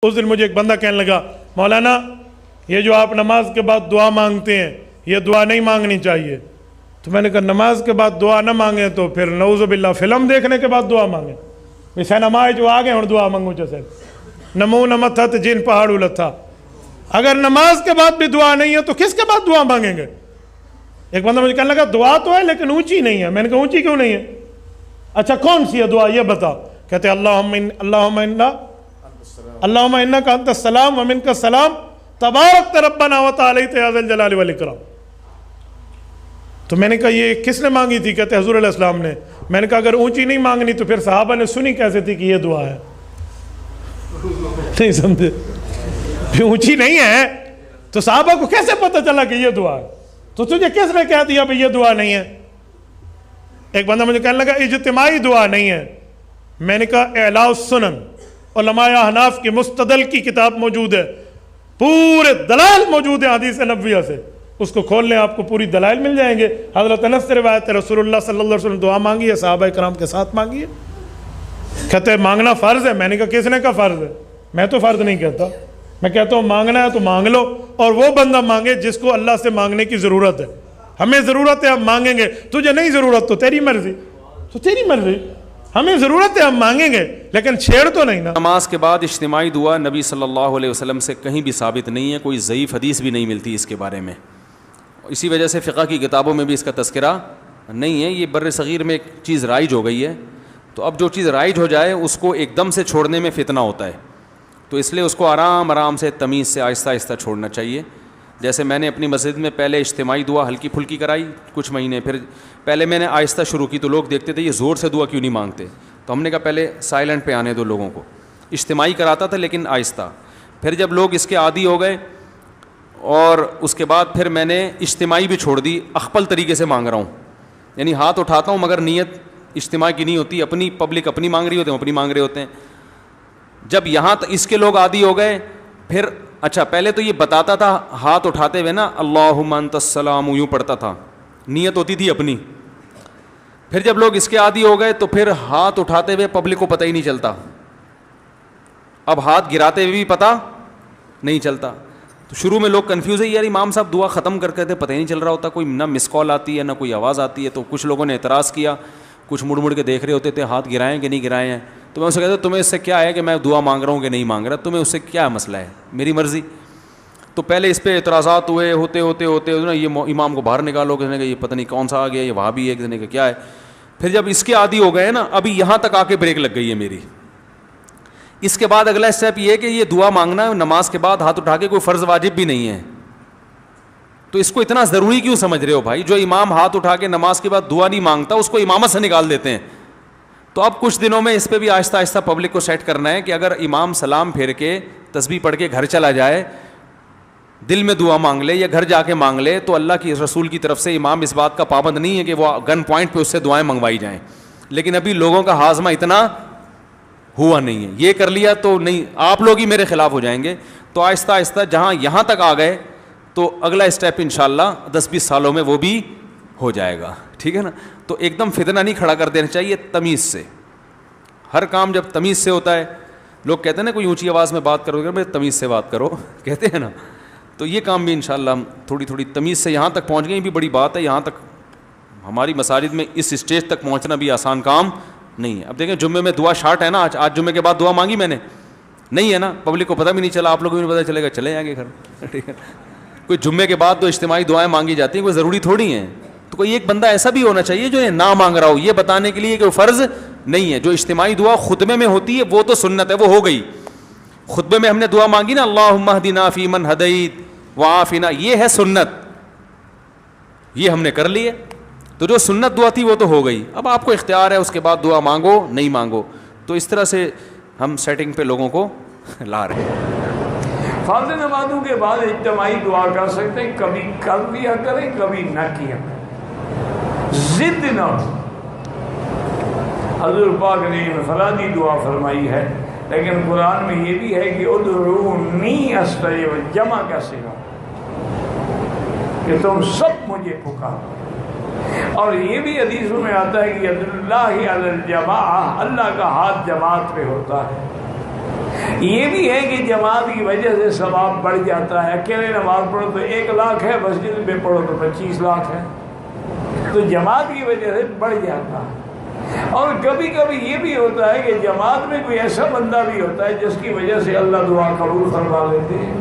اس دن مجھے ایک بندہ کہنے لگا مولانا یہ جو آپ نماز کے بعد دعا مانگتے ہیں یہ دعا نہیں مانگنی چاہیے. تو میں نے کہا نماز کے بعد دعا نہ مانگیں تو پھر نعوذ باللہ فلم دیکھنے کے بعد دعا مانگیں. سینما جو آ گئے ہوں دعا مانگو چا صاحب نمو نمتھت جن پہاڑو لتھا. اگر نماز کے بعد بھی دعا نہیں ہے تو کس کے بعد دعا مانگیں گے؟ ایک بندہ مجھے کہنے لگا دعا تو ہے لیکن اونچی نہیں ہے. میں نے کہا اونچی کیوں نہیں ہے؟ اچھا کون سی ہے دعا یہ بتا. کہتے اللہم انک انت السلام و منک السلام تبارک ربنا و تعالیت یا ذا الجلال والاکرام. تو میں نے کہا یہ کس نے مانگی تھی؟ کہتے حضور علیہ السلام نے. میں نے کہا اگر اونچی نہیں مانگنی تو پھر صحابہ نے سنی کیسے تھی کہ یہ دعا ہے؟ نہیں سمجھے؟ پھر اونچی نہیں ہے تو صحابہ کو کیسے پتہ چلا کہ یہ دعا ہے؟ تو تجھے کس نے کہہ دیا بھئی یہ دعا نہیں ہے؟ ایک بندہ مجھے کہنے لگا اجتماعی دعا نہیں ہے. میں نے کہا اعلاء السنن علماء احناف کی مستدل کی کتاب موجود ہے, پورے دلائل موجود ہیں حدیث نبویہ سے, اس کو کھول لیں آپ کو پوری دلائل مل جائیں گے. حضرت انس سے روایت ہے رسول اللہ صلی اللہ علیہ وسلم دعا مانگی ہے, صحابہ کرام کے ساتھ مانگی ہے. کہتے ہیں مانگنا فرض ہے. میں نے کہا کس نے کہا فرض ہے؟ میں تو فرض نہیں کہتا, میں کہتا ہوں مانگنا ہے تو مانگ لو, اور وہ بندہ مانگے جس کو اللہ سے مانگنے کی ضرورت ہے. ہمیں ضرورت ہے ہم مانگیں گے, تجھے نہیں ضرورت تو تیری مرضی, تو تیری مرضی. ہمیں ضرورت ہے ہم مانگیں گے لیکن چھیڑ تو نہیں نا. نماز کے بعد اجتماعی دعا نبی صلی اللہ علیہ وسلم سے کہیں بھی ثابت نہیں ہے, کوئی ضعیف حدیث بھی نہیں ملتی اس کے بارے میں. اسی وجہ سے فقہ کی کتابوں میں بھی اس کا تذکرہ نہیں ہے. یہ بر صغیر میں ایک چیز رائج ہو گئی ہے, تو اب جو چیز رائج ہو جائے اس کو ایک دم سے چھوڑنے میں فتنہ ہوتا ہے, تو اس لیے اس کو آرام آرام سے تمیز سے آہستہ آہستہ چھوڑنا چاہیے. جیسے میں نے اپنی مسجد میں پہلے اجتماعی دعا ہلکی پھلکی کرائی کچھ مہینے, پھر پہلے میں نے آہستہ شروع کی تو لوگ دیکھتے تھے یہ زور سے دعا کیوں نہیں مانگتے, تو ہم نے کہا پہلے سائلنٹ پہ آنے دو لوگوں کو. اجتماعی کراتا تھا لیکن آہستہ. پھر جب لوگ اس کے عادی ہو گئے اور اس کے بعد پھر میں نے اجتماعی بھی چھوڑ دی, اخپل طریقے سے مانگ رہا ہوں, یعنی ہاتھ اٹھاتا ہوں مگر نیت اجتماع کی نہیں ہوتی, اپنی پبلک اپنی مانگ رہی ہوتے ہیں, اپنی مانگ رہے ہوتے ہیں. جب یہاں اس کے لوگ عادی ہو گئے پھر اچھا پہلے تو یہ بتاتا تھا ہاتھ اٹھاتے ہوئے نا اللہم انت السلام یوں پڑھتا تھا, نیت ہوتی تھی اپنی. پھر جب لوگ اس کے عادی ہو گئے تو پھر ہاتھ اٹھاتے ہوئے پبلک کو پتہ ہی نہیں چلتا, اب ہاتھ گراتے ہوئے بھی پتہ نہیں چلتا. تو شروع میں لوگ کنفیوز ہے یار امام صاحب دعا ختم کرتے تھے پتہ ہی نہیں چل رہا ہوتا, کوئی نہ مس کال آتی ہے نہ کوئی آواز آتی ہے. تو کچھ لوگوں نے اعتراض کیا, کچھ مڑ مڑ کے دیکھ رہے ہوتے تھے ہاتھ گرائیں کہ نہیں گرائے ہیں. تو میں اسے کہتا تمہیں اس سے کیا ہے کہ میں دعا مانگ رہا ہوں کہ نہیں مانگ رہا, تمہیں اس سے کیا مسئلہ ہے, میری مرضی. تو پہلے اس پہ اعتراضات ہوئے, ہوتے ہوتے ہوتے نا یہ امام کو باہر نکالو, کسی نے کہا یہ پتہ نہیں کون سا آ گیا, یہ وہاں بھی ہے, کسی نے کہا کیا ہے. پھر جب اس کے عادی ہو گئے نا, ابھی یہاں تک آ کے بریک لگ گئی ہے میری. اس کے بعد اگلا اسٹیپ یہ ہے کہ یہ دعا مانگنا ہے نماز کے بعد ہاتھ اٹھا کے, کوئی فرض واجب بھی نہیں ہے. تو اس کو اتنا ضروری کیوں سمجھ رہے ہو بھائی؟ جو امام ہاتھ اٹھا کے نماز کے بعد دعا نہیں مانگتا اس کو امامت سے نکال دیتے ہیں. تو اب کچھ دنوں میں اس پہ بھی آہستہ آہستہ پبلک کو سیٹ کرنا ہے کہ اگر امام سلام پھیر کے تسبیح پڑھ کے گھر چلا جائے, دل میں دعا مانگ لے یا گھر جا کے مانگ لے, تو اللہ کی رسول کی طرف سے امام اس بات کا پابند نہیں ہے کہ وہ گن پوائنٹ پہ اس سے دعائیں منگوائی جائیں. لیکن ابھی لوگوں کا ہاضمہ اتنا ہوا نہیں ہے, یہ کر لیا تو نہیں, آپ لوگ ہی میرے خلاف ہو جائیں گے. تو آہستہ آہستہ جہاں یہاں تک آ گئے تو اگلا اسٹیپ انشاءاللہ 10-20 سالوں میں وہ بھی ہو جائے گا, ٹھیک ہے نا. تو ایک دم فتنہ نہیں کھڑا کر دینا چاہیے, تمیز سے. ہر کام جب تمیز سے ہوتا ہے, لوگ کہتے ہیں نا کوئی اونچی آواز میں بات کرو گے, تمیز سے بات کرو کہتے ہیں نا, تو یہ کام بھی انشاءاللہ ہم تھوڑی تھوڑی تمیز سے یہاں تک پہنچ گئے. یہ بھی بڑی بات ہے, یہاں تک ہماری مساجد میں اس اسٹیج تک پہنچنا بھی آسان کام نہیں ہے. اب دیکھیں جمعے میں دعا شارٹ ہے نا, آج جمعے کے بعد دعا مانگی میں نے نہیں ہے نا, پبلک کو پتہ بھی نہیں چلا, آپ لوگوں کو بھی پتہ چلے گا, چلے جائیں گے گھر, ٹھیک ہے. کوئی جمعے کے بعد تو اجتماعی دعائیں مانگی جاتی ہیں, کوئی ضروری تھوڑی ہیں. تو کوئی ایک بندہ ایسا بھی ہونا چاہیے جو یہ نہ مانگ رہا ہو, یہ بتانے کے لیے کہ وہ فرض نہیں ہے. جو اجتماعی دعا خطبے میں ہوتی ہے وہ تو سنت ہے, وہ ہو گئی. خطبے میں ہم نے دعا مانگی نا اللہم اہدنا فیمن ہدیت وعافنا, یہ ہے سنت, یہ ہم نے کر لی ہے. تو جو سنت دعا تھی وہ تو ہو گئی. اب آپ کو اختیار ہے اس کے بعد دعا مانگو نہیں مانگو. تو اس طرح سے ہم سیٹنگ پہ لوگوں کو لا رہے ہیں. فرض نمازوں کے بعد اجتماعی دعا کر سکتے ہیں, کبھی کر دیا کریں کبھی نہ کیا کریں, ضد نہ ہو. حضور پاک نے انفرادی دعا فرمائی ہے, لیکن قرآن میں یہ بھی ہے کہ ادعونی استجب, جمع کیسے ہو کہ تم سب مجھے پکارو. اور یہ بھی حدیثوں میں آتا ہے کہ ید اللہ علی الجماعہ, اللہ کا ہاتھ جماعت پہ ہوتا ہے. یہ بھی ہے کہ جماعت کی وجہ سے ثواب بڑھ جاتا ہے. اکیلے نماز پڑھو تو 1 لاکھ ہے, مسجد میں پڑھو تو 25 لاکھ ہے. تو جماعت کی وجہ سے بڑھ جاتا ہے. اور کبھی کبھی یہ بھی ہوتا ہے کہ جماعت میں کوئی ایسا بندہ بھی ہوتا ہے جس کی وجہ سے اللہ دعا قبول فرما لیتے ہیں.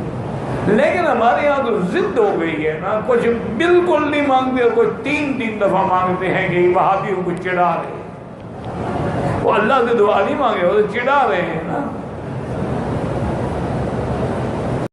لیکن ہمارے یہاں تو ضد ہو گئی ہے نا, کچھ بالکل نہیں مانگتے, کچھ 3 دفعہ مانگتے ہیں کہ وہابیوں کو چڑھا رہے ہیں. وہ اللہ سے دعا نہیں مانگے, وہ تو چڑھا رہے ہیں نا.